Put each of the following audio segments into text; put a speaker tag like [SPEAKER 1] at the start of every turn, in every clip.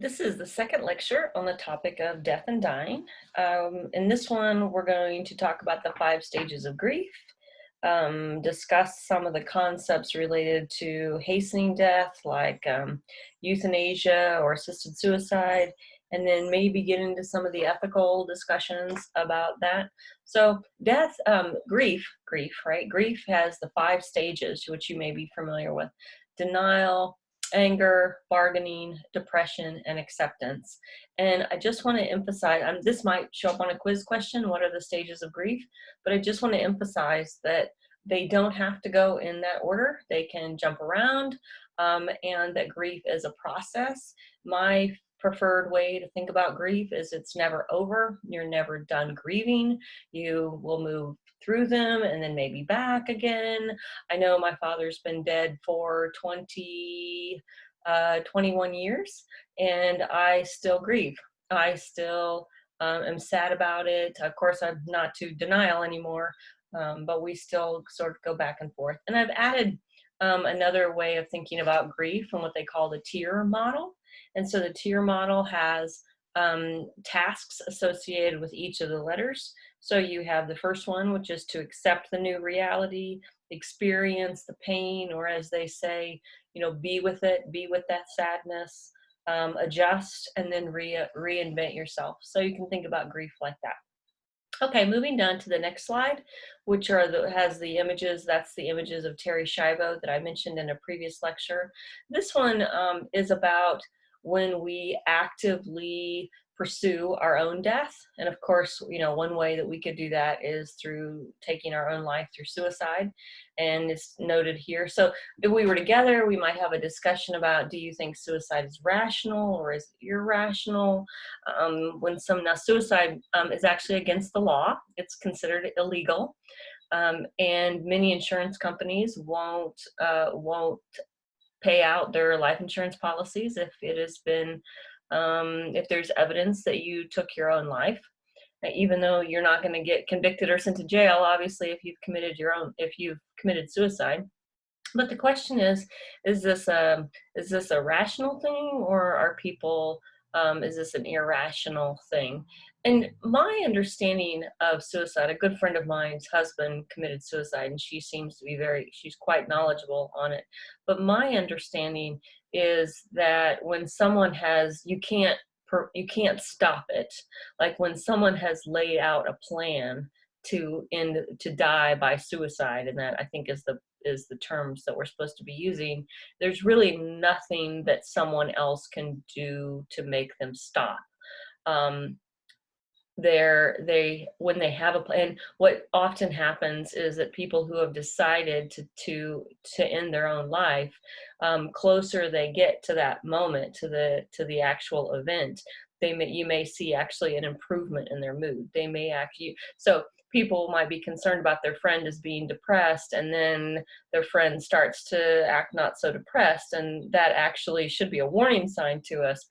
[SPEAKER 1] This is the second lecture on the topic of death and dying. In this one, we're going to talk about the 5 stages of grief, discuss some of the concepts related to hastening death, like euthanasia or assisted suicide, and then maybe get into some of the ethical discussions about that. So, death, grief, right? Grief has the 5 stages, which you may be familiar with: denial, anger, bargaining, depression, and acceptance. And I just want to emphasize, this might show up on a quiz question, what are the stages of grief? But I just want to emphasize that they don't have to go in that order. They can jump around, and that grief is a process. My preferred way to think about grief is it's never over. You're never done grieving. You will move through them and then maybe back again. I know my father's been dead for 21 years, and I still grieve. I still am sad about it. Of course, I'm not to denial anymore, but we still sort of go back and forth. And I've added another way of thinking about grief and what they call the tier model. And so the tier model has tasks associated with each of the letters. So you have the first one, which is to accept the new reality, experience the pain, or as they say, be with it, be with that sadness, adjust, and then reinvent yourself. So you can think about grief like that. Okay, moving down to the next slide, which has the images. That's the images of Terry Schiavo that I mentioned in a previous lecture. This one is about when we actively pursue our own death. And of course, one way that we could do that is through taking our own life through suicide. And it's noted here. So if we were together, we might have a discussion about, do you think suicide is rational or is it irrational? Now suicide is actually against the law. It's considered illegal. And many insurance companies won't pay out their life insurance policies if it has been if there's evidence that you took your own life. Even though you're not going to get convicted or sent to jail, obviously, if you've committed suicide. But the question is this a rational thing, or is this an irrational thing? And my understanding of suicide, a good friend of mine's husband committed suicide, and she's quite knowledgeable on it. But my understanding is that when someone you can't stop it. Like when someone has laid out a plan to die by suicide, and that I think is the terms that we're supposed to be using. There's really nothing that someone else can do to make them stop. Um, when they have a plan, what often happens is that people who have decided to end their own life, closer they get to that moment, to the actual event, you may see actually an improvement in their mood. They may actually, so people might be concerned about their friend as being depressed, and then their friend starts to act not so depressed, and that actually should be a warning sign to us,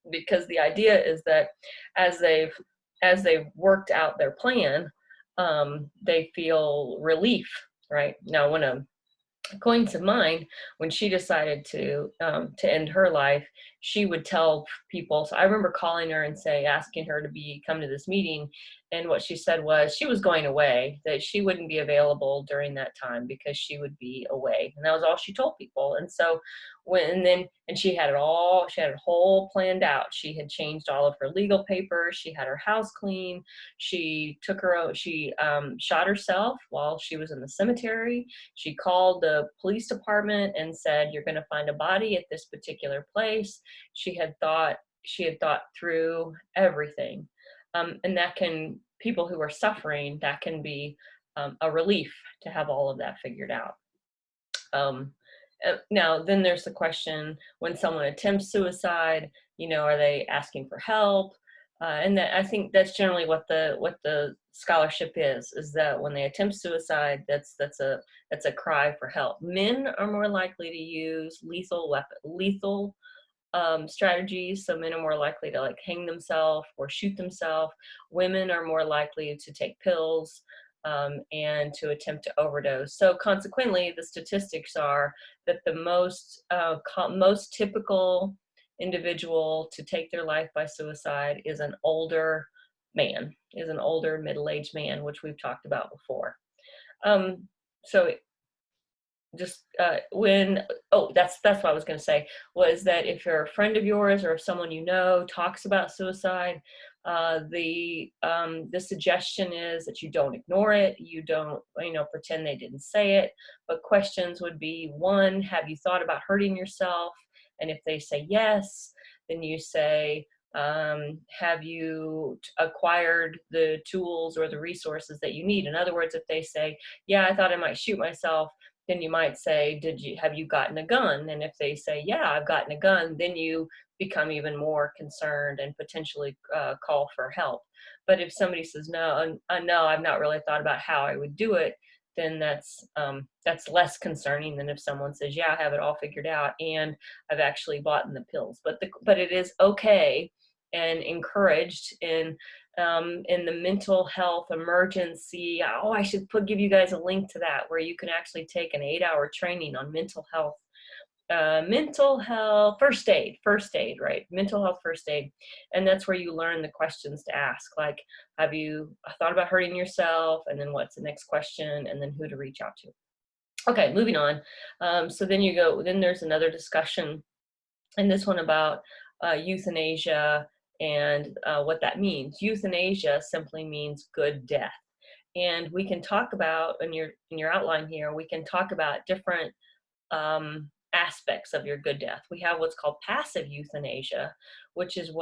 [SPEAKER 1] because the idea is that as they've worked out their plan, they feel relief, right? Now, when a acquaintance of mine, when she decided to end her life, she would tell people. So I remember calling her and asking her to come to this meeting, and what she said was she was going away, that she wouldn't be available during that time because she would be away, and that was all she told people. And so she had she had it whole planned out. She had changed all of her legal papers. She had her house clean. She shot herself while she was in the cemetery. She called the police department and said, "You're going to find a body at this particular place." She had thought through everything. And people who are suffering, that can be a relief to have all of that figured out. Now, then there's the question, when someone attempts suicide, are they asking for help? And that, I think that's generally what the scholarship is that when they attempt suicide, that's a cry for help. Men are more likely to use lethal strategies. So men are more likely to hang themselves or shoot themselves. Women are more likely to take pills and to attempt to overdose. So consequently, the statistics are that the most typical individual to take their life by suicide is an older man, is an older middle-aged man, which we've talked about before. Um, so just when that's what I was going to say, was that if you're a friend of yours or if someone you know talks about suicide, the suggestion is that you don't ignore it, you don't pretend they didn't say it, but questions would be: one, have you thought about hurting yourself? And if they say yes, then you say, have you acquired the tools or the resources that you need? In other words, if they say, yeah, I thought I might shoot myself, then you might say, have you gotten a gun? And if they say, yeah, I've gotten a gun, then you become even more concerned and potentially call for help. But if somebody says, no, no, I've not really thought about how I would do it, then that's less concerning than if someone says, yeah, I have it all figured out and I've actually bought the pills. But it is okay and encouraged in the mental health emergency. Oh, I should give you guys a link to that, where you can actually take an 8-hour training on mental health first aid, right? Mental health first aid. And that's where you learn the questions to ask, like, have you thought about hurting yourself? And then what's the next question? And then who to reach out to. Okay, moving on. So then there's another discussion, and this one about euthanasia and what that means. Euthanasia simply means good death. And we can talk about, in your outline here, we can talk about different aspects of your good death. We have what's called passive euthanasia, which is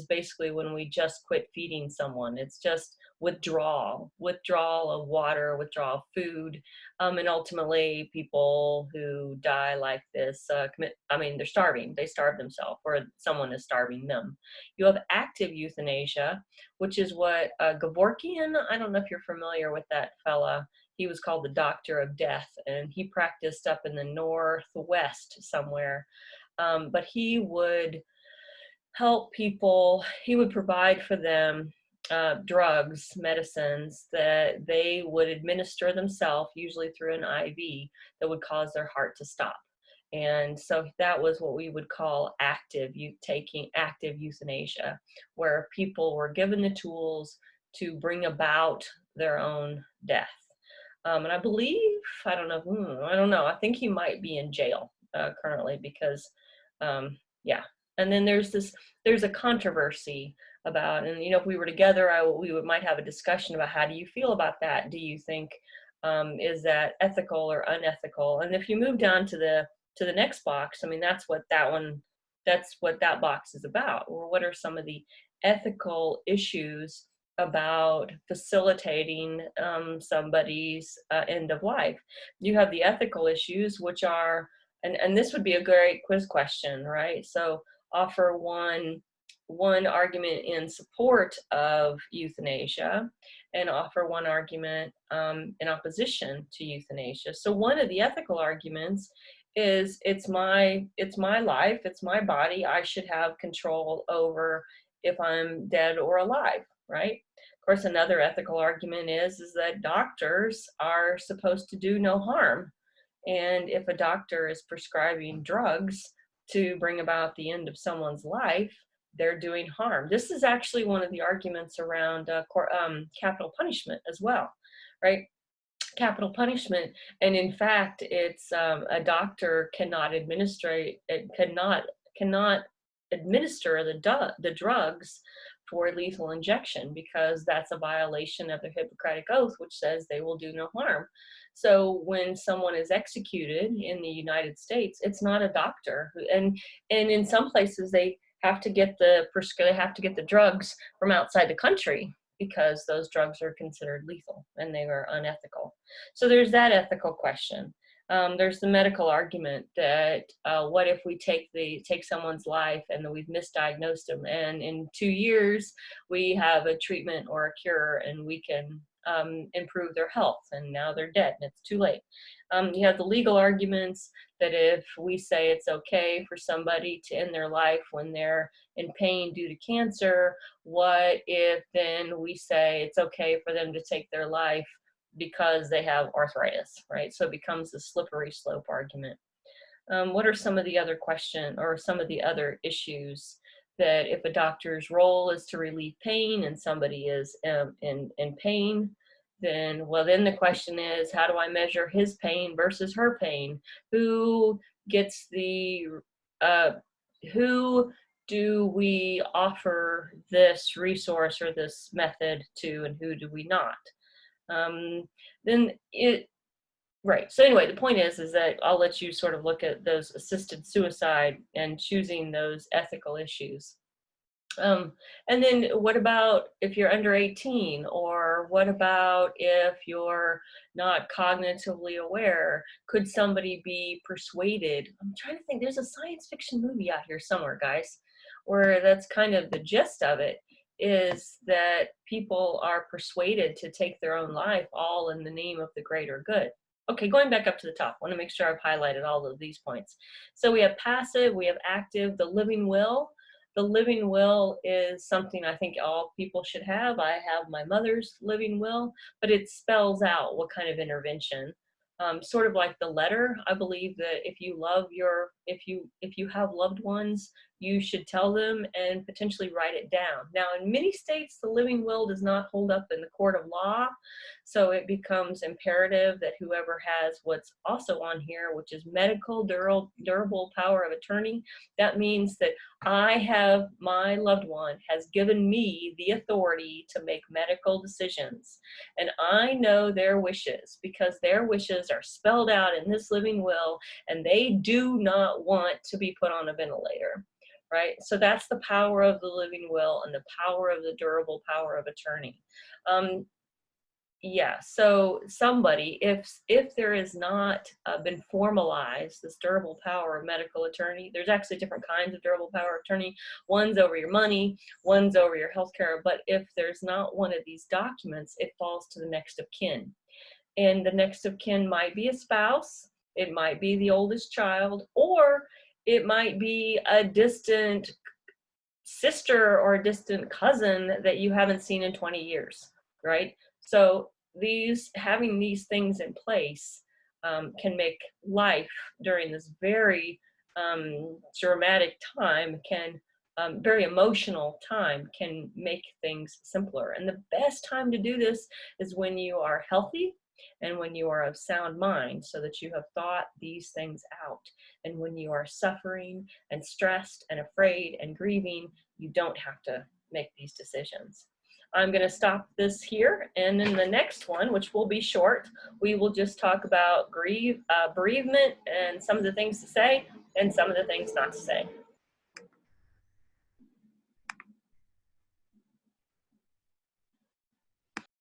[SPEAKER 1] basically when we just quit feeding someone. It's just withdrawal of water, withdrawal of food, and ultimately people who die like this they're starving. They starve themselves, or someone is starving them. You have active euthanasia, which is what Gavorkian, I don't know if you're familiar with that fella. He was called the Doctor of Death, and he practiced up in the Northwest somewhere. But he would help people, he would provide for them drugs, medicines that they would administer themselves, usually through an IV, that would cause their heart to stop. And so that was what we would call active euthanasia, where people were given the tools to bring about their own death. And I believe, I don't know. I think he might be in jail currently because, yeah. And then there's a controversy about, and if we were together, might have a discussion about, how do you feel about that? Do you think, is that ethical or unethical? And if you move down to the next box, I mean, that's what that box is about. Or what are some of the ethical issues about facilitating somebody's end of life? You have the ethical issues, which are, and this would be a great quiz question, right? So offer one argument in support of euthanasia, and offer one argument in opposition to euthanasia. So one of the ethical arguments is, it's my life, it's my body, I should have control over if I'm dead or alive, right? Of course, another ethical argument is that doctors are supposed to do no harm. And if a doctor is prescribing drugs to bring about the end of someone's life, they're doing harm. This is actually one of the arguments around capital punishment as well, right? Capital punishment, and in fact, it's a doctor cannot administer the drugs for lethal injection, because that's a violation of the Hippocratic Oath, which says they will do no harm. So when someone is executed in the United States, it's not a doctor and in some places they have to get the drugs from outside the country, because those drugs are considered lethal and they are unethical. So there's that ethical question. There's the medical argument that what if we take someone's life and then we've misdiagnosed them, and in 2 years we have a treatment or a cure and we can improve their health, and now they're dead and it's too late. You have the legal arguments that if we say it's okay for somebody to end their life when they're in pain due to cancer, what if then we say it's okay for them to take their life because they have arthritis, right? So it becomes a slippery slope argument. What are some of the other question or some of the other issues that if a doctor's role is to relieve pain and somebody is in pain, then well, then the question is, how do I measure his pain versus her pain? Who gets the uh, who do we offer this resource or this method to, and who do we not? Um, then it Right. So anyway, the point is that I'll let you sort of look at those assisted suicide and choosing those ethical issues. Um, and then what about if you're under 18, or what about if you're not cognitively aware? Could somebody be persuaded? I'm trying to think. There's a science fiction movie out here somewhere, guys, where that's kind of the gist of it, is that people are persuaded to take their own life all in the name of the greater good. Okay, going back up to the top, I want to make sure I've highlighted all of these points. So we have passive, we have active, the living will. The living will is something I think all people should have. I have my mother's living will, but it spells out what kind of intervention. Sort of like the letter, I believe that if you have loved ones, you should tell them and potentially write it down. Now, in many states, the living will does not hold up in the court of law, so it becomes imperative that whoever has what's also on here, which is medical durable power of attorney, that means that my loved one has given me the authority to make medical decisions. And I know their wishes because their wishes are spelled out in this living will, and they do not want to be put on a ventilator. Right? So that's the power of the living will and the power of the durable power of attorney. Um, yeah, so somebody, if there is not been formalized this durable power of medical attorney, there's actually different kinds of durable power of attorney. One's over your money, one's over your health care. But if there's not one of these documents, it falls to the next of kin. And the next of kin might be a spouse, it might be the oldest child, or it might be a distant sister or a distant cousin that you haven't seen in 20 years, right? So having these things in place can make life during this very dramatic time, very emotional time, can make things simpler. And the best time to do this is when you are healthy and when you are of sound mind, so that you have thought these things out. And when you are suffering and stressed and afraid and grieving, you don't have to make these decisions. I'm going to stop this here, and in the next one, which will be short, we will just talk about bereavement and some of the things to say and some of the things not to say.